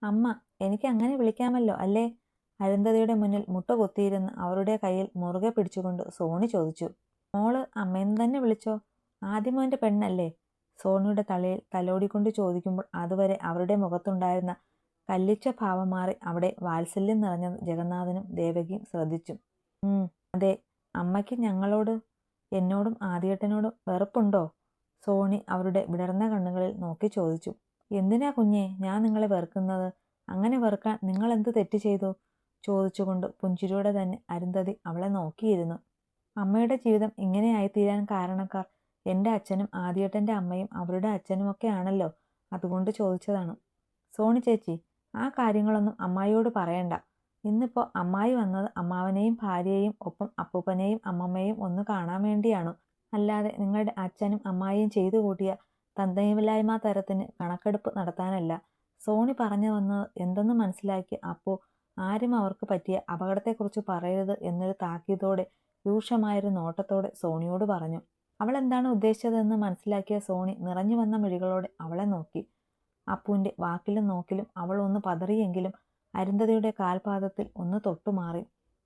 അമ്മ, എനിക്ക് അങ്ങനെ വിളിക്കാമല്ലോ അല്ലേ? അരുന്ധതിയുടെ മുന്നിൽ മുട്ടുകുത്തിയിരുന്ന് അവരുടെ കയ്യിൽ മുറുകെ പിടിച്ചുകൊണ്ട് സോണി ചോദിച്ചു. മോള് അമ്മയെന്ന് തന്നെ വിളിച്ചോ. ആദ്യമോന്റെ പെണ്ണല്ലേ? സോണിയുടെ തലയിൽ തലോടിക്കൊണ്ട് ചോദിക്കുമ്പോൾ അതുവരെ അവരുടെ മുഖത്തുണ്ടായിരുന്ന കല്ലിച്ച ഭാവം മാറി അവിടെ വാത്സല്യം നിറഞ്ഞത് ജഗന്നാഥനും ദേവകിയും ശ്രദ്ധിച്ചു. അതെ. അമ്മയ്ക്ക് ഞങ്ങളോട്, എന്നോടും ആദിയേട്ടനോടും വെറുപ്പുണ്ടോ? സോണി അവരുടെ വിടർന്ന കണ്ണുകളിൽ നോക്കി ചോദിച്ചു. എന്തിനാ കുഞ്ഞേ ഞാൻ നിങ്ങളെ വെറുക്കുന്നത്? അങ്ങനെ വെറുക്കാൻ നിങ്ങൾ എന്ത് തെറ്റ് ചെയ്തു? ചോദിച്ചുകൊണ്ട് പുഞ്ചിരിയോടെ തന്നെ അരുന്ധതി അവളെ നോക്കിയിരുന്നു. അമ്മയുടെ ജീവിതം ഇങ്ങനെയായിത്തീരാൻ കാരണക്കാർ എൻ്റെ അച്ഛനും ആദിയേട്ടൻ്റെ അമ്മയും അവരുടെ അച്ഛനുമൊക്കെ ആണല്ലോ. അതുകൊണ്ട് ചോദിച്ചതാണ്. സോണി ചേച്ചി, ആ കാര്യങ്ങളൊന്നും അമ്മായിയോട് പറയണ്ട. ഇന്നിപ്പോൾ അമ്മായി വന്നത് അമ്മാവനെയും ഭാര്യയെയും ഒപ്പം അപ്പൂപ്പനെയും അമ്മമ്മയും ഒന്ന് കാണാൻ വേണ്ടിയാണു. അല്ലാതെ നിങ്ങളുടെ അച്ഛനും അമ്മായിയും ചെയ്തു കൂട്ടിയ തന്തയില്ലായ്മ തരത്തിന് കണക്കെടുപ്പ് നടത്താനല്ല. സോണി പറഞ്ഞു വന്നത് എന്തെന്ന് മനസ്സിലാക്കിയ അപ്പു ആരും അവർക്ക് പറ്റിയ അപകടത്തെക്കുറിച്ച് പറയരുത് എന്നൊരു താക്കീതോടെ രൂക്ഷമായൊരു നോട്ടത്തോടെ സോണിയോട് പറഞ്ഞു. അവൾ എന്താണ് ഉദ്ദേശിച്ചതെന്ന് മനസ്സിലാക്കിയ സോണി നിറഞ്ഞു വന്ന മിഴികളോടെ അവളെ നോക്കി. അപ്പുവിൻ്റെ വാക്കിലും നോക്കിലും അവൾ ഒന്ന് പതറിയെങ്കിലും അരുന്ധതിയുടെ കാൽപാദത്തിൽ ഒന്ന് തൊട്ടുമാറി.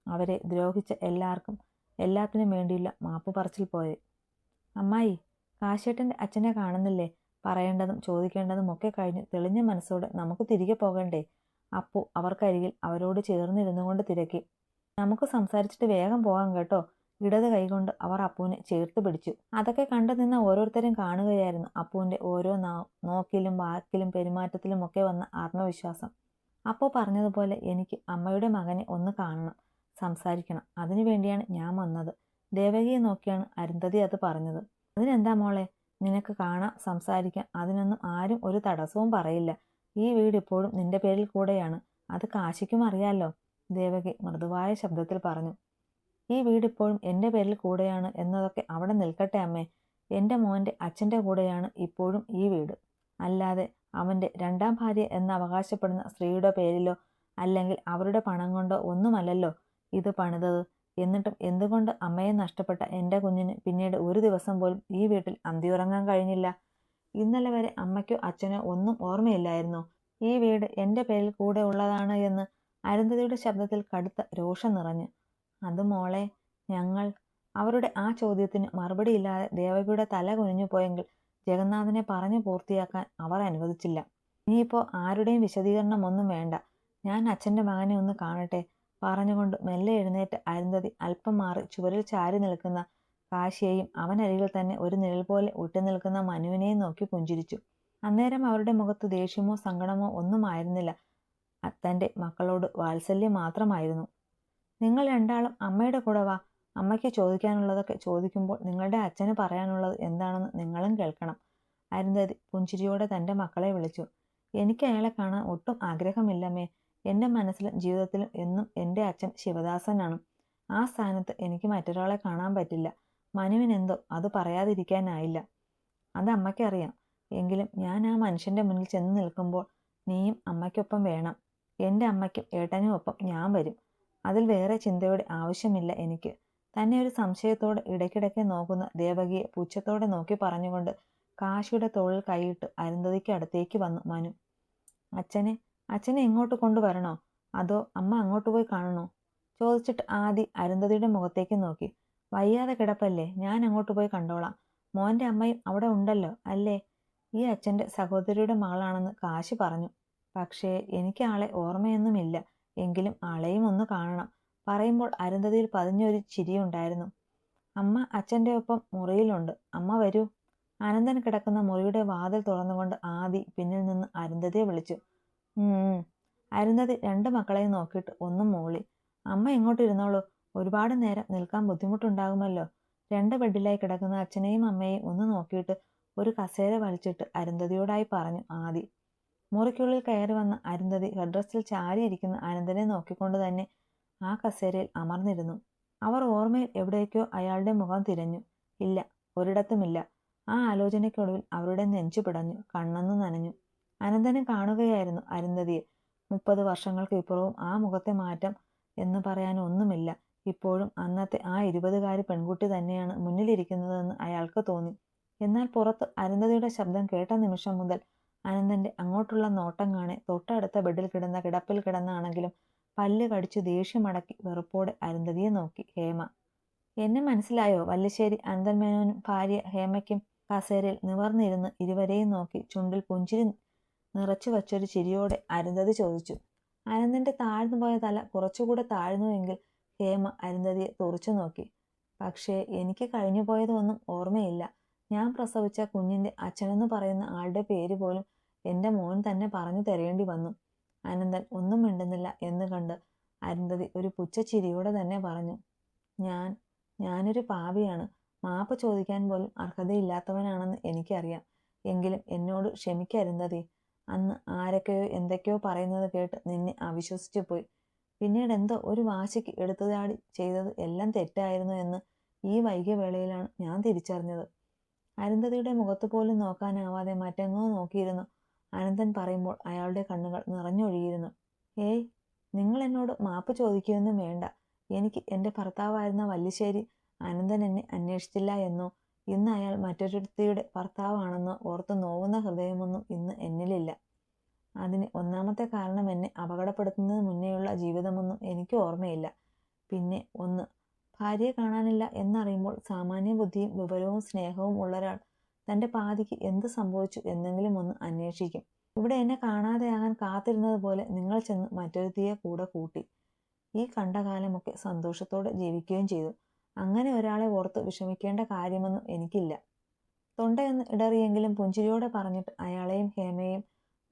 അവരെ ദ്രോഹിച്ച എല്ലാവർക്കും എല്ലാത്തിനും വേണ്ടിയുള്ള മാപ്പ് പറച്ചിൽ പോലെ. അമ്മായി, കാശേട്ടൻ്റെ അച്ഛനെ കാണുന്നില്ലേ? പറയേണ്ടതും ചോദിക്കേണ്ടതും ഒക്കെ കഴിഞ്ഞ് തെളിഞ്ഞ മനസ്സോടെ നമുക്ക് തിരികെ പോകണ്ടേ? അപ്പു അവർക്കരികിൽ അവരോട് ചേർന്നിരുന്നു കൊണ്ട് തിരക്കി. നമുക്ക് സംസാരിച്ചിട്ട് വേഗം പോകാം കേട്ടോ. ഇടത് കൈകൊണ്ട് അവർ അപ്പുവിനെ ചേർത്ത് പിടിച്ചു. അതൊക്കെ കണ്ടു നിന്ന ഓരോരുത്തരും കാണുകയായിരുന്നു അപ്പുവിൻ്റെ ഓരോ നോക്കിലും വാക്കിലും പെരുമാറ്റത്തിലും ഒക്കെ വന്ന ആത്മവിശ്വാസം. അപ്പു പറഞ്ഞതുപോലെ എനിക്ക് അമ്മയുടെ മകനെ ഒന്ന് കാണണം, സംസാരിക്കണം. അതിനു വേണ്ടിയാണ് ഞാൻ വന്നത്. ദേവകിയെ നോക്കിയാണ് അരുന്ധതി അത് പറഞ്ഞത്. അതിനെന്താ മോളെ, നിനക്ക് കാണാം, സംസാരിക്കാം. അതിനൊന്നും ആരും ഒരു തടസ്സവും പറയില്ല. ഈ വീട് ഇപ്പോഴും നിന്റെ പേരിൽ കൂടെയാണ്. അത് കാശിക്കും അറിയാലോ, ദേവകി മൃദുവായ ശബ്ദത്തിൽ പറഞ്ഞു. ഈ വീട് ഇപ്പോഴും എൻ്റെ പേരിൽ കൂടെയാണ് എന്നതൊക്കെ അവിടെ നിൽക്കട്ടെ അമ്മേ. എൻ്റെ മോൻ്റെ അച്ഛൻ്റെ കൂടെയാണ് ഇപ്പോഴും ഈ വീട്. അല്ലാതെ അവൻ്റെ രണ്ടാം ഭാര്യ എന്ന് അവകാശപ്പെടുന്ന സ്ത്രീയുടെ പേരിലോ അല്ലെങ്കിൽ അവരുടെ പണം കൊണ്ടോ ഒന്നുമല്ലല്ലോ ഇത് പണിതത്. എന്നിട്ടും എന്തുകൊണ്ട് അമ്മയെ നഷ്ടപ്പെട്ട എൻ്റെ കുഞ്ഞിന് പിന്നീട് ഒരു ദിവസം പോലും ഈ വീട്ടിൽ അന്തിയുറങ്ങാൻ കഴിഞ്ഞില്ല? ഇന്നലെ വരെ അമ്മയ്ക്കോ അച്ഛനോ ഒന്നും ഓർമ്മയില്ലായിരുന്നോ ഈ വീട് എൻ്റെ പേരിൽ കൂടെ ഉള്ളതാണ് എന്ന്? അരുന്ധതിയുടെ ശബ്ദത്തിൽ കടുത്ത രോഷം നിറഞ്ഞു. അത് മോളെ, ഞങ്ങൾ. അവരുടെ ആ ചോദ്യത്തിന് മറുപടിയില്ലാതെ ദേവകിയുടെ തല കുനിഞ്ഞു പോയെങ്കിൽ ജഗന്നാഥനെ പറഞ്ഞു പൂർത്തിയാക്കാൻ അവർ അനുവദിച്ചില്ല. ഇനിയിപ്പോൾ ആരുടെയും വിശദീകരണം ഒന്നും വേണ്ട. ഞാൻ അച്ഛൻ്റെ മകനെ ഒന്ന് കാണട്ടെ. പറഞ്ഞുകൊണ്ട് മെല്ലെ എഴുന്നേറ്റ് അരുന്ധതി അല്പം മാറി ചുവരിൽ ചാരി നിൽക്കുന്ന കാശിയെയും അവനരികിൽ തന്നെ ഒരു നിഴൽ പോലെ ഒട്ടി നിൽക്കുന്ന മനുവിനെയും നോക്കി പുഞ്ചിരിച്ചു. അന്നേരം അവരുടെ മുഖത്ത് ദേഷ്യമോ സങ്കടമോ ഒന്നും ആയിരുന്നില്ല. തൻ്റെ മക്കളോട് വാത്സല്യം മാത്രമായിരുന്നു. നിങ്ങൾ രണ്ടാളും അമ്മയുടെ കൂടെ വാ. അമ്മയ്ക്ക് ചോദിക്കാനുള്ളതൊക്കെ ചോദിക്കുമ്പോൾ നിങ്ങളുടെ അച്ഛന് പറയാനുള്ളത് എന്താണെന്ന് നിങ്ങളും കേൾക്കണം. അരുന്ധതി പുഞ്ചിരിയോടെ തൻ്റെ മക്കളെ വിളിച്ചു. എനിക്ക് അയാളെ കാണാൻ ഒട്ടും ആഗ്രഹമില്ലമ്മേ. എൻ്റെ മനസ്സിലും ജീവിതത്തിലും എന്നും എൻ്റെ അച്ഛൻ ശിവദാസനാണ്. ആ സ്ഥാനത്ത് എനിക്ക് മറ്റൊരാളെ കാണാൻ പറ്റില്ല. മനുവിനെന്തോ അത് പറയാതിരിക്കാനായില്ല. അത് അമ്മയ്ക്കറിയാം. എങ്കിലും ഞാൻ ആ മനുഷ്യൻ്റെ മുന്നിൽ ചെന്ന് നിൽക്കുമ്പോൾ നീയും അമ്മയ്ക്കൊപ്പം വേണം. എൻ്റെ അമ്മയ്ക്കും ഏട്ടനും ഒപ്പം ഞാൻ വരും. അതിൽ വേറെ ചിന്തയുടെ ആവശ്യമില്ല എനിക്ക്. തന്നെ ഒരു സംശയത്തോടെ ഇടയ്ക്കിടയ്ക്ക് നോക്കുന്ന ദേവകിയെ പുച്ഛത്തോടെ നോക്കി പറഞ്ഞുകൊണ്ട് കാശിയുടെ തോളിൽ കൈയിട്ട് അരുന്ധതിക്ക് അടുത്തേക്ക് വന്നു മനു. അച്ഛനെ ഇങ്ങോട്ട് കൊണ്ടുവരണോ അതോ അമ്മ അങ്ങോട്ട് പോയി കാണണോ? ചോദിച്ചിട്ട് ആദി അരുന്ധതിയുടെ മുഖത്തേക്ക് നോക്കി. വയ്യാതെ കിടപ്പല്ലേ, ഞാൻ അങ്ങോട്ട് പോയി കണ്ടോളാം. മോൻ്റെ അമ്മയും അവിടെ ഉണ്ടല്ലോ അല്ലേ? ഈ അച്ഛൻ്റെ സഹോദരിയുടെ മകളാണെന്ന് കാശി പറഞ്ഞു. പക്ഷേ എനിക്ക് ആളെ ഓർമ്മയൊന്നുമില്ല. എങ്കിലും ആളെയും ഒന്ന് കാണണം. പറയുമ്പോൾ അരുന്ധതിയിൽ പതിഞ്ഞൊരു ചിരിയുണ്ടായിരുന്നു. അമ്മ അച്ഛൻ്റെ ഒപ്പം മുറിയിലുണ്ട്. അമ്മ വരൂ. അനന്തൻ കിടക്കുന്ന മുറിയുടെ വാതിൽ തുറന്നുകൊണ്ട് ആദി പിന്നിൽ നിന്ന് അരുന്ധതിയെ വിളിച്ചു. അരുന്ധതി രണ്ട് മക്കളെയും നോക്കിയിട്ട് ഒന്നും മൂളി. അമ്മ ഇങ്ങോട്ട് ഇരുന്നോളൂ. ഒരുപാട് നേരം നിൽക്കാൻ ബുദ്ധിമുട്ടുണ്ടാകുമല്ലോ. രണ്ട് ബെഡിലായി കിടക്കുന്ന അച്ഛനെയും അമ്മയെയും ഒന്ന് നോക്കിയിട്ട് ഒരു കസേര വലിച്ചിട്ട് അരുന്ധതിയോടായി പറഞ്ഞു ആദി. മുറിക്കുള്ളിൽ കയറി വന്ന അരുന്ധതി ഹെഡ്രസ്റ്റിൽ ചാരിയിരിക്കുന്ന അനന്തനെ നോക്കിക്കൊണ്ട് തന്നെ ആ കസേരയിൽ അമർന്നിരുന്നു. അവർ ഓർമ്മയിൽ എവിടേക്കോ അയാളുടെ മുഖം തിരഞ്ഞു. ഇല്ല, ഒരിടത്തുമില്ല. ആ ആലോചനയ്ക്കൊടുവിൽ അവരുടെ നെഞ്ചു പിടഞ്ഞു, കണ്ണൊന്നു നനഞ്ഞു. അനന്തനെ കാണുകയായിരുന്നു അരുന്ധതിയെ. 30 വർഷങ്ങൾക്ക് ഇപ്പുറവും ആ മുഖത്തെ മാറ്റം എന്ന് പറയാൻ ഒന്നുമില്ല. ഇപ്പോഴും അന്നത്തെ ആ 20കാരി പെൺകുട്ടി തന്നെയാണ് മുന്നിലിരിക്കുന്നതെന്ന് അയാൾക്ക് തോന്നി. എന്നാൽ പുറത്ത് അരുന്ധതിയുടെ ശബ്ദം കേട്ട നിമിഷം മുതൽ അനന്തന്റെ അങ്ങോട്ടുള്ള നോട്ടം കാണെ തൊട്ടടുത്ത ബെഡിൽ കിടപ്പിൽ കിടന്നാണെങ്കിലും പല്ല് കടിച്ചു ദേഷ്യമടക്കി വെറുപ്പോടെ അരുന്ധതിയെ നോക്കി ഹേമ. എന്നെ മനസ്സിലായോ വല്ലിശ്ശേരി? അനന്തൻ മേനോനും ഭാര്യ ഹേമയ്ക്കും കസേരയിൽ നിവർന്നിരുന്ന് ഇരുവരെയും നോക്കി ചുണ്ടിൽ പുഞ്ചിരി നിറച്ചു വച്ചൊരു ചിരിയോടെ അരുന്ധതി ചോദിച്ചു. അനന്തന്റെ താഴ്ന്നുപോയ തല കുറച്ചുകൂടെ താഴ്ന്നുവെങ്കിൽ ഹേമ അരുന്ധതിയെ തുറച്ചു നോക്കി. പക്ഷേ എനിക്ക് കഴിഞ്ഞുപോയതൊന്നും ഓർമ്മയില്ല. ഞാൻ പ്രസവിച്ച കുഞ്ഞിന്റെ അച്ഛനെന്ന് പറയുന്ന ആളുടെ പേര് പോലും എന്റെ മോൻ തന്നെ പറഞ്ഞു തരേണ്ടി വന്നു. അനന്തൻ ഒന്നും മിണ്ടുന്നില്ല എന്ന് കണ്ട് അരുന്ധതി ഒരു പുച്ഛച്ചിരിയോടെ തന്നെ പറഞ്ഞു. ഞാനൊരു പാപിയാണ്. മാപ്പ് ചോദിക്കാൻ പോലും അർഹതയില്ലാത്തവനാണെന്ന് എനിക്കറിയാം. എങ്കിലും എന്നോട് ക്ഷമിക്കരുന്ധതി. അന്ന് ആരൊക്കെയോ എന്തൊക്കെയോ പറയുന്നത് കേട്ട് നിന്നെ അവിശ്വസിച്ചു പോയി. പിന്നീട് എന്തോ ഒരു വാശിക്ക് എടുത്തുചാടി ചെയ്തത് എല്ലാം തെറ്റായിരുന്നു എന്ന് ഈ വൈകിയ വേളയിലാണ് ഞാൻ തിരിച്ചറിഞ്ഞത്. അരുന്ധതിയുടെ മുഖത്ത് പോലും നോക്കാനാവാതെ മറ്റെങ്ങോ നോക്കിയിരുന്നു അനന്തൻ പറയുമ്പോൾ അയാളുടെ കണ്ണുകൾ നിറഞ്ഞൊഴുകിയിരുന്നു. ഏയ്, നിങ്ങൾ എന്നോട് മാപ്പ് ചോദിക്കുകയൊന്നും വേണ്ട. എനിക്ക് എൻ്റെ ഭർത്താവായിരുന്ന വല്ലിശ്ശേരി അനന്തൻ എന്നെ അന്വേഷിച്ചില്ല എന്നോ ഇന്ന് അയാൾ മറ്റൊരുത്തിയുടെ ഭർത്താവാണെന്നോ ഓർത്ത് നോവുന്ന ഹൃദയമൊന്നും ഇന്ന് എന്നിലില്ല. അതിന് ഒന്നാമത്തെ കാരണം എന്നെ അപകടപ്പെടുത്തുന്നതിന് മുന്നേയുള്ള ജീവിതമൊന്നും എനിക്ക് ഓർമ്മയില്ല. പിന്നെ ഒന്ന്, ഭാര്യയെ കാണാനില്ല എന്നറിയുമ്പോൾ സാമാന്യ ബുദ്ധിയും വിവരവും സ്നേഹവും ഉള്ളൊരാൾ തൻ്റെ പാതിക്ക് എന്ത് സംഭവിച്ചു എന്നെങ്കിലും ഒന്ന് അന്വേഷിക്കും. ഇവിടെ എന്നെ കാണാതെയാകാൻ കാത്തിരുന്നത് പോലെ നിങ്ങൾ ചെന്ന് മറ്റൊരുത്തിയെ കൂടെ കൂട്ടി. ഈ കണ്ട കാലമൊക്കെ സന്തോഷത്തോടെ ജീവിക്കുകയും ചെയ്തു. അങ്ങനെ ഒരാളെ ഓർത്ത് വിഷമിക്കേണ്ട കാര്യമൊന്നും എനിക്കില്ല. തൊണ്ടയൊന്ന് ഇടറിയെങ്കിലും പുഞ്ചിരിയോടെ പറഞ്ഞിട്ട് അയാളെയും ഹേമയെയും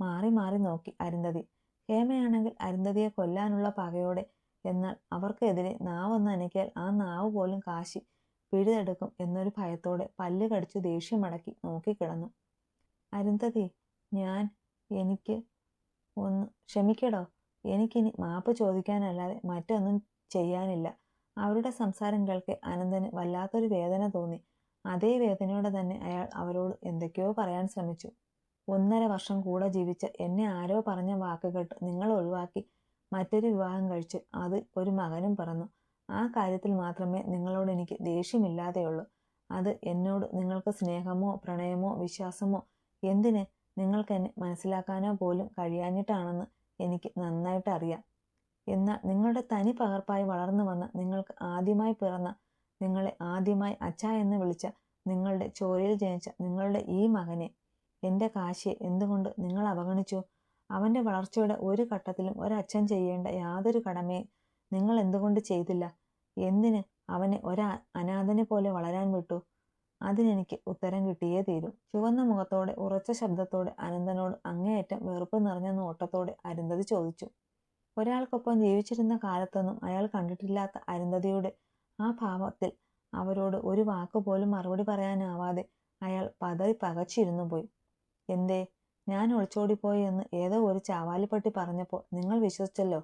മാറി മാറി നോക്കി അരുന്ധതി. ഹേമയാണെങ്കിൽ അരുന്ധതിയെ കൊല്ലാനുള്ള പകയോടെ, എന്നാൽ അവർക്കെതിരെ നാവൊന്ന് അനക്കിയാൽ ആ നാവ് പോലും കാശി പിഴുതെടുക്കും എന്നൊരു ഭയത്തോടെ പല്ല് കടിച്ചു ദേഷ്യമടക്കി നോക്കിക്കിടന്നു. അരുന്ധതി, എനിക്ക് ഒന്ന് ക്ഷമിക്കടോ. എനിക്കിനി മാപ്പ് ചോദിക്കാനല്ലാതെ മറ്റൊന്നും ചെയ്യാനില്ല. അവരുടെ സംസാരം കേൾക്കെ അനന്തന് വല്ലാത്തൊരു വേദന തോന്നി. അതേ വേദനയോടെ തന്നെ അയാൾ അവരോട് എന്തൊക്കെയോ പറയാൻ ശ്രമിച്ചു. 1.5 വർഷം കൂടെ ജീവിച്ച എന്നെ ആരോ പറഞ്ഞ വാക്ക് കേട്ട് നിങ്ങൾ ഒഴിവാക്കി മറ്റൊരു വിവാഹം കഴിച്ച് അതിൽ ഒരു മകനും പിറന്നു. ആ കാര്യത്തിൽ മാത്രമേ നിങ്ങളോട് എനിക്ക് ദേഷ്യമില്ലാതെയുള്ളൂ. അത് എന്നോട് നിങ്ങൾക്ക് സ്നേഹമോ പ്രണയമോ വിശ്വാസമോ എന്തിന് നിങ്ങൾക്ക് എന്നെ മനസ്സിലാക്കാനോ പോലും കഴിയാഞ്ഞിട്ടാണെന്ന് എനിക്ക് നന്നായിട്ട് അറിയാം. എന്നാൽ നിങ്ങളുടെ തനി പകർപ്പായി വളർന്നു വന്ന, നിങ്ങൾക്ക് ആദ്യമായി പിറന്ന, നിങ്ങളെ ആദ്യമായി അച്ഛ എന്ന് വിളിച്ച, നിങ്ങളുടെ ചോരയിൽ ജനിച്ച നിങ്ങളുടെ ഈ മകനെ, എൻ്റെ കാശിയെ എന്തുകൊണ്ട് നിങ്ങൾ അവഗണിച്ചു? അവൻ്റെ വളർച്ചയുടെ ഒരു ഘട്ടത്തിലും ഒരച്ഛൻ ചെയ്യേണ്ട യാതൊരു കടമയും നിങ്ങൾ എന്തുകൊണ്ട് ചെയ്തില്ല? എന്തിന് അവനെ അനാഥനെ പോലെ വളരാൻ വിട്ടു? അതിനെനിക്ക് ഉത്തരം കിട്ടിയേ തീരൂ. ചുവന്ന മുഖത്തോടെ ഉറച്ച ശബ്ദത്തോടെ അനന്തനോട് അങ്ങേയറ്റം വെറുപ്പ് നിറഞ്ഞ നോട്ടത്തോടെ അരുന്ധതി ചോദിച്ചു. ഒരാൾക്കൊപ്പം ജീവിച്ചിരുന്ന കാലത്തൊന്നും അയാൾ കണ്ടിട്ടില്ലാത്ത അരുന്ധതിയുടെ ആ ഭാവത്തിൽ അവരോട് ഒരു വാക്കുപോലും മറുപടി പറയാനാവാതെ അയാൾ പതറി പകച്ചിരുന്നു പോയി. എന്തേ, ഞാൻ ഒളിച്ചോടിപ്പോയി എന്ന് ഏതോ ഒരു ചാവാലിപ്പട്ടി പറഞ്ഞപ്പോൾ നിങ്ങൾ വിശ്വസിച്ചല്ലോ.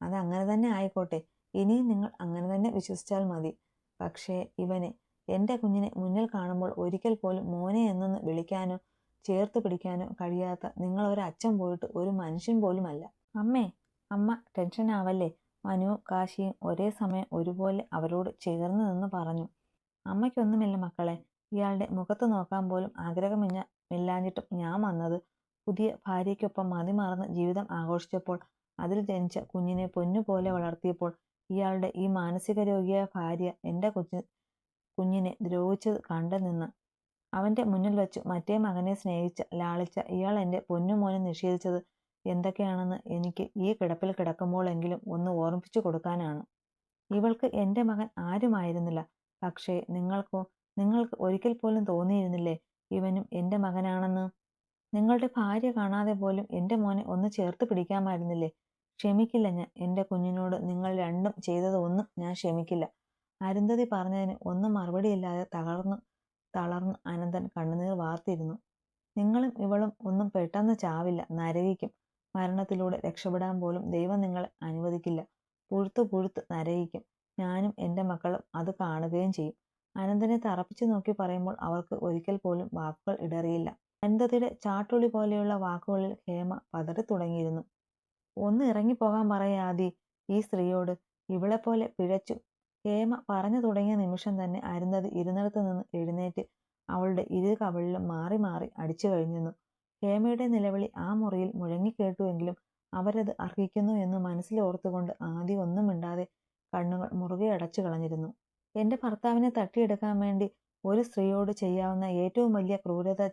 അത് അങ്ങനെ തന്നെ ആയിക്കോട്ടെ. ഇനിയും നിങ്ങൾ അങ്ങനെ തന്നെ വിശ്വസിച്ചാൽ മതി. പക്ഷേ ഇവനെ, എൻ്റെ കുഞ്ഞിനെ മുന്നിൽ കാണുമ്പോൾ ഒരിക്കൽ പോലും മോനെ എന്നൊന്ന് വിളിക്കാനോ ചേർത്ത് പിടിക്കാനോ കഴിയാത്ത നിങ്ങൾ ഒരച്ഛൻ പോയിട്ട് ഒരു മനുഷ്യൻ പോലുമല്ല. അമ്മ ടെൻഷൻ ആവല്ലേ. മനുവും കാശിയും ഒരേ സമയം ഒരുപോലെ അവരോട് ചേർന്ന് നിന്ന് പറഞ്ഞു. അമ്മയ്ക്കൊന്നുമില്ല മക്കളെ. ഇയാളുടെ മുഖത്ത് നോക്കാൻ പോലും ആഗ്രഹമില്ലാഞ്ഞിട്ടും ഞാൻ വന്നത് പുതിയ ഭാര്യയ്ക്കൊപ്പം മതിമറന്ന് ജീവിതം ആഘോഷിച്ചപ്പോൾ, അതിൽ ജനിച്ച കുഞ്ഞിനെ പൊന്നുപോലെ വളർത്തിയപ്പോൾ ഇയാളുടെ ഈ മാനസിക രോഗിയായ ഭാര്യ എൻ്റെ കുഞ്ഞിനെ ദ്രോഹിച്ചത് കണ്ടു നിന്ന്, അവൻ്റെ മുന്നിൽ വെച്ച് മറ്റേ മകനെ സ്നേഹിച്ച ലാളിച്ച ഇയാൾ എൻ്റെ പൊന്നുമോനെ നിഷേധിച്ചത് എന്തൊക്കെയാണെന്ന് എനിക്ക് ഈ കിടപ്പിൽ കിടക്കുമ്പോഴെങ്കിലും ഒന്ന് ഓർമ്മിപ്പിച്ചു കൊടുക്കാനാണ്. ഇവൾക്ക് എൻ്റെ മകൻ ആരുമായിരുന്നില്ല. പക്ഷേ നിങ്ങൾക്ക് ഒരിക്കൽ പോലും തോന്നിയിരുന്നില്ലേ ഇവനും എൻ്റെ മകനാണെന്ന്? നിങ്ങളുടെ ഭാര്യ കാണാതെ പോലും എൻ്റെ മോനെ ഒന്ന് ചേർത്ത് പിടിക്കാമായിരുന്നില്ലേ? ക്ഷമിക്കില്ല ഞാൻ. എൻ്റെ കുഞ്ഞിനോട് നിങ്ങൾ രണ്ടും ചെയ്തതൊന്നും ഞാൻ ക്ഷമിക്കില്ല. അരുന്ധതി പറഞ്ഞതിന് ഒന്നും മറുപടിയില്ലാതെ തളർന്ന് അനന്തൻ കണ്ണുനീർ വാർത്തിരുന്നു. നിങ്ങളും ഇവളും ഒന്നും പെട്ടെന്ന് ചാവില്ല, നരകിക്കും. മരണത്തിലൂടെ രക്ഷപ്പെടാൻ പോലും ദൈവം നിങ്ങളെ അനുവദിക്കില്ല. പുഴുത്ത് നരകിക്കും. ഞാനും എൻ്റെ മക്കളും അത് കാണുകയും ചെയ്യും. അനന്തനെ തറപ്പിച്ചു നോക്കി പറയുമ്പോൾ അവർക്ക് ഒരിക്കൽ പോലും വാക്കുകൾ ഇടറിയില്ല. അരുന്ധതിയുടെ ചാട്ടുളി പോലെയുള്ള വാക്കുകളിൽ ഹേമ പതറി തുടങ്ങിയിരുന്നു. ഒന്ന് ഇറങ്ങിപ്പോകാൻ പറയാതി ഈ സ്ത്രീയോട്. ഇവളെപ്പോലെ പിഴച്ചു. ഹേമ പറഞ്ഞു തുടങ്ങിയ നിമിഷം തന്നെ അരുന്ധതി ഇരുന്നിടത്ത് നിന്ന് എഴുന്നേറ്റ് അവളുടെ ഇരു കവിളിലും മാറി മാറി അടിച്ചു കഴിഞ്ഞിരുന്നു. ഹേമയുടെ നിലവിളി ആ മുറിയിൽ മുഴങ്ങിക്കേട്ടുവെങ്കിലും അവരത് അർഹിക്കുന്നു എന്ന് മനസ്സിലോർത്തുകൊണ്ട് ആദ്യം ഒന്നും മിണ്ടാതെ കണ്ണുകൾ മുറുകെ അടച്ചു കളഞ്ഞിരുന്നു. എന്റെ ഭർത്താവിനെ തട്ടിയെടുക്കാൻ വേണ്ടി ഒരു സ്ത്രീയോട് ചെയ്യാവുന്ന ഏറ്റവും വലിയ ക്രൂരത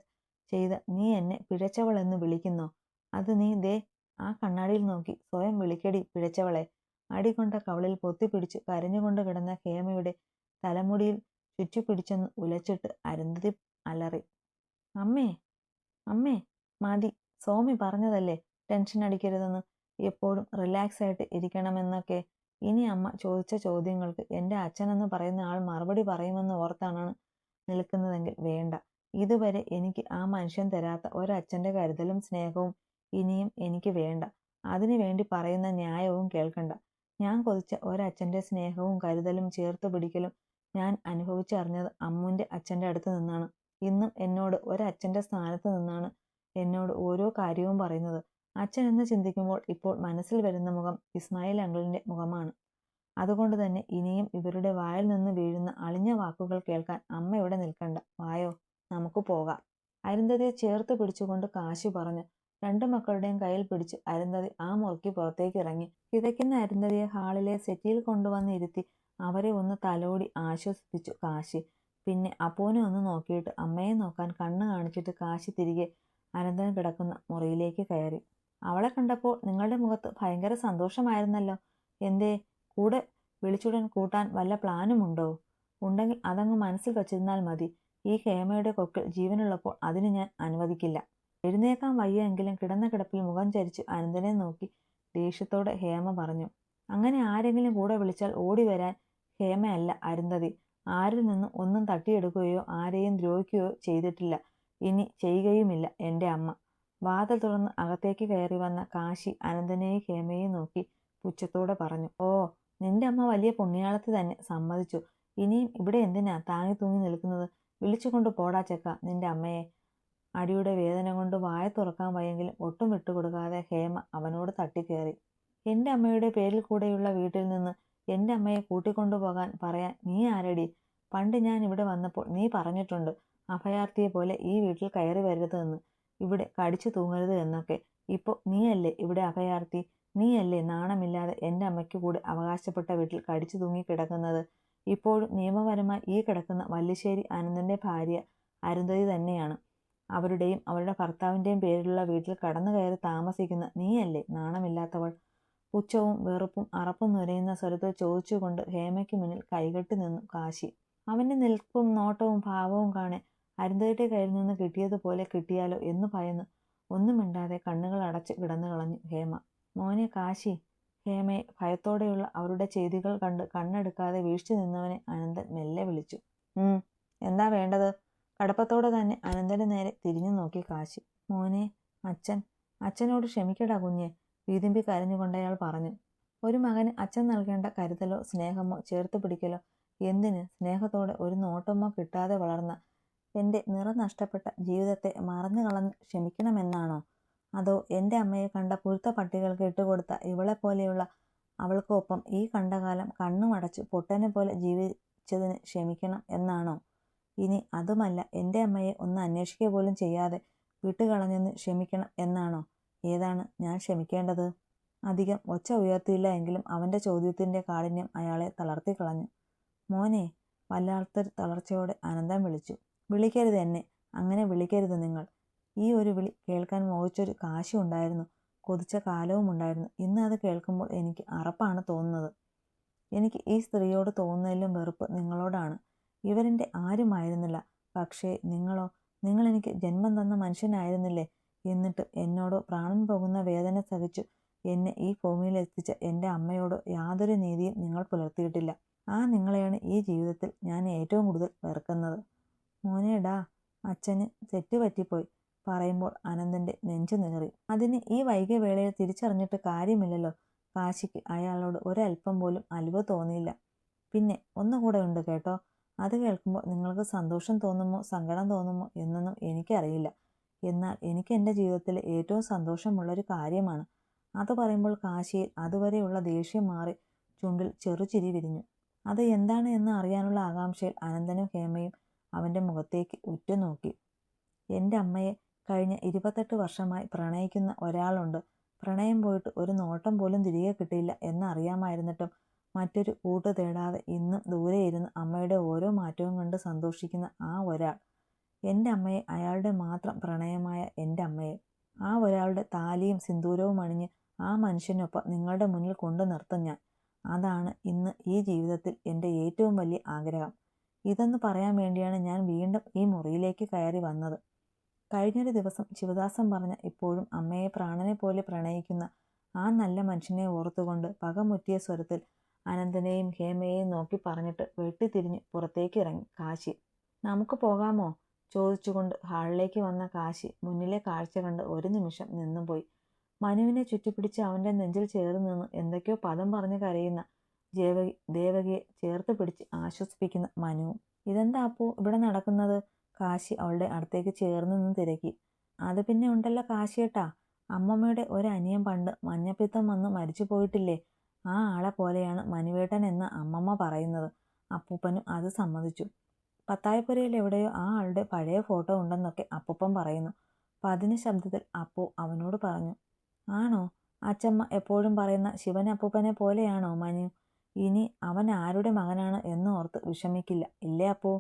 ചെയ്ത നീ എന്നെ പിഴച്ചവൾ എന്ന് വിളിക്കുന്നോ? അത് നീ ദേ ആ കണ്ണാടിയിൽ നോക്കി സ്വയം വിളിക്കടി പിഴച്ചവളെ. അടികൊണ്ട കവളിൽ പൊത്തിപ്പിടിച്ച് കരഞ്ഞുകൊണ്ട് കിടന്ന ഹേമയുടെ തലമുടിയിൽ ചുറ്റിപ്പിടിച്ചൊന്ന് ഉലച്ചിട്ട് അരുന്ധതി അലറി. അമ്മേ, അമ്മേ, മതി. സോമി പറഞ്ഞതല്ലേ ടെൻഷൻ അടിക്കരുതെന്ന്, എപ്പോഴും റിലാക്സ് ആയിട്ട് ഇരിക്കണമെന്നൊക്കെ. ഇനി അമ്മ ചോദിച്ച ചോദ്യങ്ങൾക്ക് എൻ്റെ അച്ഛനെന്ന് പറയുന്ന ആൾ മറുപടി പറയുമെന്ന് ഓർത്താണ് നിൽക്കുന്നതെങ്കിൽ വേണ്ട. ഇതുവരെ എനിക്ക് ആ മനുഷ്യൻ തരാത്ത ഒരച്ഛൻ്റെ കരുതലും സ്നേഹവും ഇനിയും എനിക്ക് വേണ്ട. അതിനു വേണ്ടി പറയുന്ന ന്യായവും കേൾക്കണ്ട. ഞാൻ കൊതിച്ച ഒരച്ഛൻ്റെ സ്നേഹവും കരുതലും ചേർത്ത് പിടിക്കലും ഞാൻ അനുഭവിച്ചറിഞ്ഞത് അമ്മുൻ്റെ അച്ഛൻ്റെ അടുത്ത് നിന്നാണ്. ഇന്നും എന്നോട് ഒരച്ഛൻ്റെ സ്ഥാനത്ത് നിന്നാണ് എന്നോട് ഓരോ കാര്യവും പറയുന്നത്. അച്ഛൻ എന്ന് ചിന്തിക്കുമ്പോൾ ഇപ്പോൾ മനസ്സിൽ വരുന്ന മുഖം ഇസ്മായിൽ അങ്കിളിൻ്റെ മുഖമാണ്. അതുകൊണ്ട് തന്നെ ഇനിയും ഇവരുടെ വായിൽ നിന്ന് വീഴുന്ന അളിഞ്ഞ വാക്കുകൾ കേൾക്കാൻ അമ്മ ഇവിടെ നിൽക്കണ്ട. വായോ, നമുക്ക് പോകാം. അരുന്ധതിയെ ചേർത്ത് പിടിച്ചുകൊണ്ട് കാശി പറഞ്ഞു. രണ്ടു മക്കളുടെയും കയ്യിൽ പിടിച്ച് അരുന്ധതി ആ മുറിക്ക് പുറത്തേക്ക് ഇറങ്ങി. കിതയ്ക്കുന്ന അരുന്ധതിയെ ഹാളിലെ സെറ്റിയിൽ കൊണ്ടുവന്ന് ഇരുത്തി അവരെ ഒന്ന് തലോടി ആശ്വസിപ്പിച്ചു കാശി. പിന്നെ അപ്പൂനെ ഒന്ന് നോക്കിയിട്ട് അമ്മയെ നോക്കാൻ കണ്ണ് കാണിച്ചിട്ട് കാശി തിരികെ അനന്തൻ കിടക്കുന്ന മുറിയിലേക്ക് കയറി. അവളെ കണ്ടപ്പോൾ നിങ്ങളുടെ മുഖത്ത് ഭയങ്കര സന്തോഷമായിരുന്നല്ലോ. എന്തേ, കൂടെ വിളിച്ചുടൻ കൂട്ടാൻ വല്ല പ്ലാനുമുണ്ടോ? ഉണ്ടെങ്കിൽ അതങ്ങ് മനസ്സിൽ വച്ചിരുന്നാൽ മതി. ഈ ഹേമയുടെ കൊക്കിൽ ജീവനുള്ളപ്പോൾ അതിന് ഞാൻ അനുവദിക്കില്ല. എഴുന്നേക്കാൻ വയ്യെങ്കിലും കിടന്ന കിടപ്പിൽ മുഖം ചരിച്ചു അനന്തനെ നോക്കി ദേഷ്യത്തോടെ ഹേമ പറഞ്ഞു. അങ്ങനെ ആരെങ്കിലും കൂടെ വിളിച്ചാൽ ഓടി വരാൻ ഹേമയല്ല അരുന്ധതി. ആരിൽ നിന്നും ഒന്നും തട്ടിയെടുക്കുകയോ ആരെയും ദ്രോഹിക്കുകയോ ചെയ്തിട്ടില്ല, ഇനി ചെയ്യുകയുമില്ല എൻ്റെ അമ്മ. വാതിൽ തുറന്ന് അകത്തേക്ക് കയറി വന്ന കാശി അനന്തനെയും ഹേമയെയും നോക്കി പുച്ഛത്തോടെ പറഞ്ഞു. ഓ, നിന്റെ അമ്മ വലിയ പുണ്യാളത്തി തന്നെ, സമ്മതിച്ചു. ഇനിയും ഇവിടെ എന്തിനാ താങ്ങി തൂങ്ങി നിൽക്കുന്നത്? വിളിച്ചുകൊണ്ട് പോടാ ചെക്ക നിന്റെ അമ്മയെ. അടിയുടെ വേദന കൊണ്ട് വായ തുറക്കാൻ വയ്യെങ്കിലും ഒട്ടും വിട്ടുകൊടുക്കാതെ ഹേമ അവനോട് തട്ടിക്കയറി. എൻ്റെ അമ്മയുടെ പേരിൽ കൂടെയുള്ള വീട്ടിൽ നിന്ന് എൻ്റെ അമ്മയെ കൂട്ടിക്കൊണ്ടുപോകാൻ പറയാൻ നീ ആരടി? പണ്ട് ഞാൻ ഇവിടെ വന്നപ്പോൾ നീ പറഞ്ഞിട്ടുണ്ട് അഭയാർത്ഥിയെ പോലെ ഈ വീട്ടിൽ കയറി വരരുതെന്ന്, ഇവിടെ കടിച്ചു തൂങ്ങരുത് എന്നൊക്കെ. ഇപ്പോൾ നീയല്ലേ ഇവിടെ അഭയാർത്ഥി? നീയല്ലേ നാണമില്ലാതെ എൻ്റെ അമ്മയ്ക്ക് കൂടി അവകാശപ്പെട്ട വീട്ടിൽ കടിച്ചു തൂങ്ങി കിടക്കുന്നത്? ഇപ്പോഴും നിയമപരമായി ഈ കിടക്കുന്ന വല്ലിശ്ശേരി അനന്തൻ്റെ ഭാര്യ അരുന്ധതി തന്നെയാണ്. അവരുടെയും അവരുടെ ഭർത്താവിൻ്റെയും പേരിലുള്ള വീട്ടിൽ കടന്നു കയറി താമസിക്കുന്ന നീയല്ലേ നാണമില്ലാത്തവൾ? പുച്ഛവും വെറുപ്പും അറപ്പും നുരയുന്ന സ്വരത്തിൽ ചോദിച്ചുകൊണ്ട് ഹേമയ്ക്ക് മുന്നിൽ കൈകെട്ടി നിന്നു കാശി. അവൻ്റെ നിൽപ്പും നോട്ടവും ഭാവവും കാണെ അരുന്ധതിയുടെ കയ്യിൽ നിന്ന് കിട്ടിയതുപോലെ കിട്ടിയാലോ എന്ന് ഭയന്ന് ഒന്നും മിണ്ടാതെ കണ്ണുകൾ അടച്ച് കിടന്നു കളഞ്ഞു ഹേമ. മോനെ കാശി. ഹേമയെ ഭയത്തോടെയുള്ള അവരുടെ ചെയ്തികൾ കണ്ട് കണ്ണെടുക്കാതെ വീഴ്ച നിന്നവനെ അനന്തൻ മെല്ലെ വിളിച്ചു. എന്താ വേണ്ടത്? കടപ്പത്തോടെ തന്നെ അനന്തന് നേരെ തിരിഞ്ഞു നോക്കി കാശി. മോനെ, അച്ഛനോട് ക്ഷമിക്കടാ കുഞ്ഞെ, വീതിമ്പി കരഞ്ഞുകൊണ്ടയാൾ പറഞ്ഞു. ഒരു മകന് അച്ഛൻ നൽകേണ്ട കരുതലോ സ്നേഹമോ ചേർത്ത് പിടിക്കലോ എന്തിന്? സ്നേഹത്തോടെ ഒരു നോട്ടമോ കിട്ടാതെ വളർന്ന എൻ്റെ നിറം നഷ്ടപ്പെട്ട ജീവിതത്തെ മറന്നു കളഞ്ഞ് ക്ഷമിക്കണമെന്നാണോ? അതോ എൻ്റെ അമ്മയെ കണ്ട പുഴുത്ത പട്ടികൾക്ക് ഇട്ടുകൊടുത്ത ഇവളെപ്പോലെയുള്ള അവൾക്കൊപ്പം ഈ കണ്ടകാലം കണ്ണുമടച്ചു പൊട്ടനെ പോലെ ജീവിച്ചതിന് ക്ഷമിക്കണം എന്നാണോ? ഇനി അതുമല്ല, എൻ്റെ അമ്മയെ ഒന്ന് അന്വേഷിക്കുക പോലും ചെയ്യാതെ വിട്ടുകളഞ്ഞെന്ന് ക്ഷമിക്കണം എന്നാണോ? ഏതാണ് ഞാൻ ക്ഷമിക്കേണ്ടത്? അധികം ഒച്ച ഉയർത്തിയില്ല എങ്കിലും അവൻ്റെ ചോദ്യത്തിൻ്റെ കാഠിന്യം അയാളെ തളർത്തിക്കളഞ്ഞു. മോനെ, വല്ലാത്തൊരു തളർച്ചയോടെ അനന്തൻ വിളിച്ചു. വിളിക്കരുത് എന്നെ, അങ്ങനെ വിളിക്കരുത് നിങ്ങൾ. ഈ ഒരു വിളി കേൾക്കാൻ മോഹിച്ചൊരു കാശി ഉണ്ടായിരുന്നു, കൊതിച്ച കാലവും ഉണ്ടായിരുന്നു. ഇന്ന് അത് കേൾക്കുമ്പോൾ എനിക്ക് അറപ്പാണ് തോന്നുന്നത്. എനിക്ക് ഈ സ്ത്രീയോട് തോന്നുന്നതിലും വെറുപ്പ് നിങ്ങളോടാണ്. ഇവരെൻ്റെ ആരുമായിരുന്നില്ല. പക്ഷേ നിങ്ങൾ എനിക്ക് ജന്മം തന്ന മനുഷ്യനായിരുന്നില്ലേ? എന്നിട്ട് എന്നോടോ പ്രാണൻ പോകുന്ന വേദന സഹിച്ചു എന്നെ ഈ ഭൂമിയിൽ എത്തിച്ച എൻ്റെ അമ്മയോടോ യാതൊരു നീതിയും നിങ്ങൾ പുലർത്തിയിട്ടില്ല. ആ നിങ്ങളെയാണ് ഈ ജീവിതത്തിൽ ഞാൻ ഏറ്റവും കൂടുതൽ വെറുക്കുന്നത്. മോനേടാ, അച്ഛന് തെറ്റുപറ്റിപ്പോയി പറയുമ്പോൾ അനന്തൻ്റെ നെഞ്ചു നീറി. അതിന് ഈ വൈകിയ വേളയിൽ തിരിച്ചറിഞ്ഞിട്ട് കാര്യമില്ലല്ലോ. കാശിക്ക് അയാളോട് ഒരല്പം പോലും അലിവ് തോന്നിയില്ല. പിന്നെ ഒന്നുകൂടെ ഉണ്ട് കേട്ടോ. അത് കേൾക്കുമ്പോൾ നിങ്ങൾക്ക് സന്തോഷം തോന്നുമോ സങ്കടം തോന്നുമോ എന്നൊന്നും എനിക്കറിയില്ല. എന്നാൽ എനിക്ക് എൻ്റെ ജീവിതത്തിലെ ഏറ്റവും സന്തോഷമുള്ളൊരു കാര്യമാണ്. അത് പറയുമ്പോൾ കാശിയിൽ അതുവരെയുള്ള ദേഷ്യം മാറി ചുണ്ടിൽ ചെറുചിരി വിരിഞ്ഞു. അത് എന്താണ് എന്ന് അറിയാനുള്ള ആകാംക്ഷയിൽ അനന്തനും ഹേമയും അവൻ്റെ മുഖത്തേക്ക് ഉറ്റുനോക്കി. എൻ്റെ അമ്മയെ കഴിഞ്ഞ 28 വർഷമായി പ്രണയിക്കുന്ന ഒരാളുണ്ട്. പ്രണയം പോയിട്ട് ഒരു നോട്ടം പോലും തിരികെ കിട്ടിയില്ല എന്നറിയാമായിരുന്നിട്ടും മറ്റൊരു കൂട്ട് തേടാതെ ഇന്നും ദൂരെ ഇരുന്ന് അമ്മയുടെ ഓരോ മാറ്റവും കണ്ട് സന്തോഷിക്കുന്ന ആ ഒരാൾ. എൻ്റെ അമ്മയെ, അയാളുടെ മാത്രം പ്രണയമായ എൻ്റെ അമ്മയെ. ആ ഒരാളുടെ താലിയും സിന്ദൂരവും അണിഞ്ഞ് ആ മനുഷ്യനൊപ്പം നിങ്ങളുടെ മുന്നിൽ കൊണ്ടു നിർത്തും ഞാൻ. അതാണ് ഇന്ന് ഈ ജീവിതത്തിൽ എൻ്റെ ഏറ്റവും വലിയ ആഗ്രഹം. ഇതെന്ന് പറയാൻ വേണ്ടിയാണ് ഞാൻ വീണ്ടും ഈ മുറിയിലേക്ക് കയറി വന്നത്. കഴിഞ്ഞൊരു ദിവസം ശിവദാസൻ പറഞ്ഞ ഇപ്പോഴും അമ്മയെ പ്രാണനെ പോലെ പ്രണയിക്കുന്ന ആ നല്ല മനുഷ്യനെ ഓർത്തുകൊണ്ട് പകമുറ്റിയ സ്വരത്തിൽ അനന്തനെയും ഹേമയെയും നോക്കി പറഞ്ഞിട്ട് വെട്ടിത്തിരിഞ്ഞ് പുറത്തേക്ക് ഇറങ്ങി കാശി. നമുക്ക് പോകാമോ ചോദിച്ചുകൊണ്ട് ഹാളിലേക്ക് വന്ന കാശി മുന്നിലെ കാഴ്ച കണ്ട് ഒരു നിമിഷം നിന്നുപോയി. മനുവിനെ ചുറ്റിപ്പിടിച്ച് അവൻ്റെ നെഞ്ചിൽ ചേർന്ന് നിന്ന് എന്തൊക്കെയോ പദം പറഞ്ഞ് കരയുന്ന ദേവകിയെ ചേർത്ത് പിടിച്ച് ആശ്വസിപ്പിക്കുന്ന മനുവും. ഇതെന്താ അപ്പു ഇവിടെ നടക്കുന്നത്? കാശി അവളുടെ അടുത്തേക്ക് ചേർന്ന് നിന്ന് തിരക്കി. അത് പിന്നെ ഉണ്ടല്ലോ കാശിയേട്ടാ, അമ്മമ്മയുടെ ഒരനിയൻ പണ്ട് മഞ്ഞപ്പിത്തം വന്ന് മരിച്ചു പോയിട്ടില്ലേ, ആ ആളെ പോലെയാണ് മനുവേട്ടൻ എന്ന അമ്മമ്മ പറയുന്നത്. അപ്പൂപ്പനും അത് സമ്മതിച്ചു. പത്തായപ്പുരയിൽ എവിടെയോ ആ ആളുടെ പഴയ ഫോട്ടോ ഉണ്ടെന്നൊക്കെ അപ്പൂപ്പൻ പറയുന്നു. പതിഞ്ഞ ശബ്ദത്തിൽ അപ്പു അവനോട് പറഞ്ഞു. ആണോ? അച്ചമ്മ എപ്പോഴും പറയുന്ന ശിവൻ അപ്പൂപ്പനെ പോലെയാണോ മനു? ഇനി അവൻ ആരുടെ മകനാണ് എന്ന് ഓർത്ത് വിഷമിക്കില്ല ഇല്ലേ അപ്പു?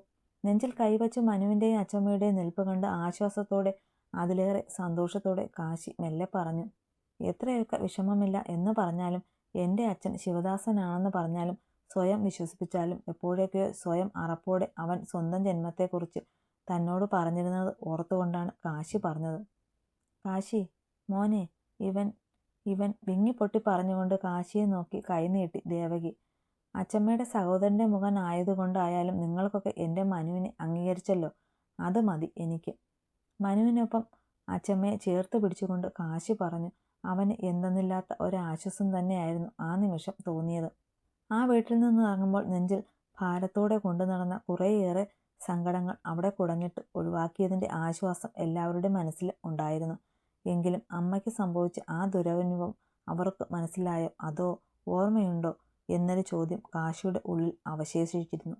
നെഞ്ചിൽ കൈവച്ച് മനുവിൻ്റെയും അച്ചമ്മയുടെയും നിൽപ്പ് കണ്ട് ആശ്വാസത്തോടെ, അതിലേറെ സന്തോഷത്തോടെ കാശി മെല്ലെ പറഞ്ഞു. എത്രയൊക്കെ വിഷമമില്ല എന്ന് പറഞ്ഞാലും എൻ്റെ അച്ഛൻ ശിവദാസനാണെന്ന് പറഞ്ഞാലും സ്വയം വിശ്വസിപ്പിച്ചാലും എപ്പോഴൊക്കെയോ സ്വയം അറപ്പോടെ അവൻ സ്വന്തം ജന്മത്തെക്കുറിച്ച് തന്നോട് പറഞ്ഞിരുന്നത് ഓർത്തുകൊണ്ടാണ് കാശി പറഞ്ഞത്. കാശി മോനെ, ഇവൻ വിങ്ങിപ്പൊട്ടി പറഞ്ഞുകൊണ്ട് കാശിയെ നോക്കി കൈനീട്ടി ദേവകി. അച്ചമ്മയുടെ സഹോദരൻ്റെ മുഖൻ ആയതുകൊണ്ടായാലും നിങ്ങൾക്കൊക്കെ എൻ്റെ മനുവിനെ അംഗീകരിച്ചല്ലോ, അത് മതി എനിക്ക്. മനുവിനൊപ്പം അച്ചമ്മയെ ചേർത്ത് പിടിച്ചുകൊണ്ട് കാശി പറഞ്ഞു. അവന് എന്തെന്നില്ലാത്ത ഒരാശ്വാസം തന്നെയായിരുന്നു ആ നിമിഷം തോന്നിയത്. ആ വീട്ടിൽ നിന്ന് ഇറങ്ങുമ്പോൾ നെഞ്ചിൽ ഭാരത്തോടെ കൊണ്ടു നടന്ന കുറേയേറെ സങ്കടങ്ങൾ അവിടെ കുടഞ്ഞിട്ട് ഒഴിവാക്കിയതിൻ്റെ ആശ്വാസം എല്ലാവരുടെ മനസ്സിലും ഉണ്ടായിരുന്നു. എങ്കിലും അമ്മയ്ക്ക് സംഭവിച്ച ആ ദുരനുഭവം അവർക്ക് മനസ്സിലായോ അതോ ഓർമ്മയുണ്ടോ എന്നൊരു ചോദ്യം കാശിയുടെ ഉള്ളിൽ അവശേഷിച്ചിരുന്നു.